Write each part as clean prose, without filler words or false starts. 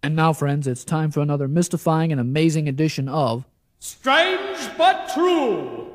And now, friends, it's time for another mystifying and amazing edition of Strange But True.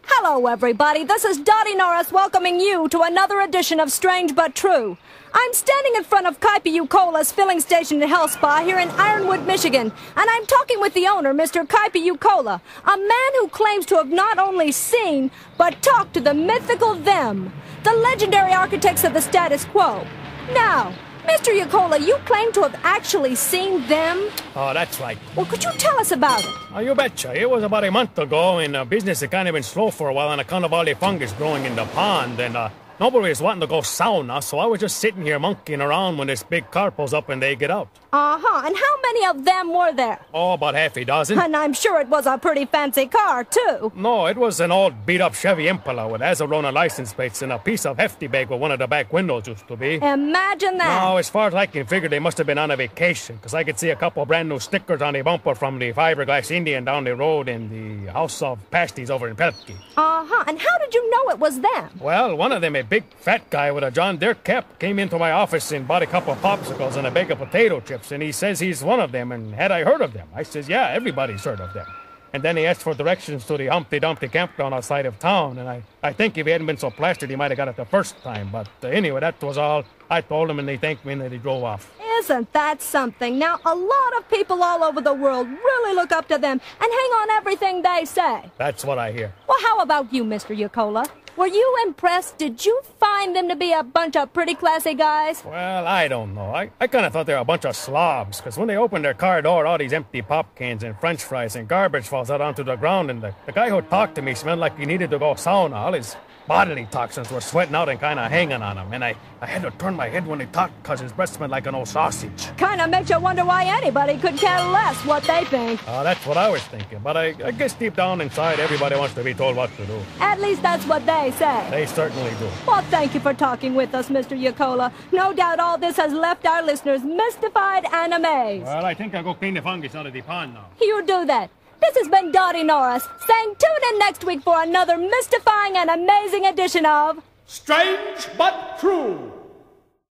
Hello, everybody. This is Dottie Norris welcoming you to another edition of Strange But True. I'm standing in front of Kaipi Cola's filling station at Health Spa here in Ironwood, Michigan, and I'm talking with the owner, Mr. Kaipi Cola, a man who claims to have not only seen, but talked to the mythical them, the legendary architects of the status quo. Now, Mr. Yukola, you claim to have actually seen them? Oh, that's right. Well, could you tell us about it? Oh, you betcha. It was about a month ago, and business had kind of been slow for a while on account of all the fungus growing in the pond, and nobody was wanting to go sauna, so I was just sitting here monkeying around when this big car pulls up and they get out. Uh-huh. And how many of them were there? Oh, about half a dozen. And I'm sure it was a pretty fancy car, too. No, it was an old beat-up Chevy Impala with Arizona license plates and a piece of hefty bag where one of the back windows used to be. Imagine that. No, as far as I can figure, they must have been on a vacation, because I could see a couple brand new stickers on the bumper from the Fiberglass Indian down the road in the House of Pasties over in Pelkey. Uh-huh. And how did you know it was them? Well, one of them, a big fat guy with a John Deere cap, came into my office and bought a couple of popsicles and a bag of potato chips, and he says he's one of them, and had I heard of them? I says, yeah, everybody's heard of them. And then he asked for directions to the Humpty Dumpty campground outside of town, and I think if he hadn't been so plastered, he might have got it the first time. But anyway, that was all. I told him, and they thanked me, and then he drove off. Isn't that something? Now, a lot of people all over the world really look up to them and hang on everything they say. That's what I hear. Well, how about you, Mr. Yukola? Were you impressed? Did you find them to be a bunch of pretty classy guys? Well, I don't know. I kind of thought they were a bunch of slobs, because when they opened their car door, all these empty pop cans and french fries and garbage falls out onto the ground, and the guy who talked to me smelled like he needed to go sauna. All his bodily toxins were sweating out and kind of hanging on him, and I had to turn my head when he talked because his breath smelled like an old sausage. Kind of makes you wonder why anybody could care less what they think. That's what I was thinking, but I guess deep down inside, everybody wants to be told what to do. At least that's what they say. They certainly do. Well, thank you for talking with us, Mr. Yukola. No doubt all this has left our listeners mystified and amazed. Well, I think I'll go clean the fungus out of the pond now. You do that. This has been Dottie Norris, saying tune in next week for another mystifying and amazing edition of Strange But True.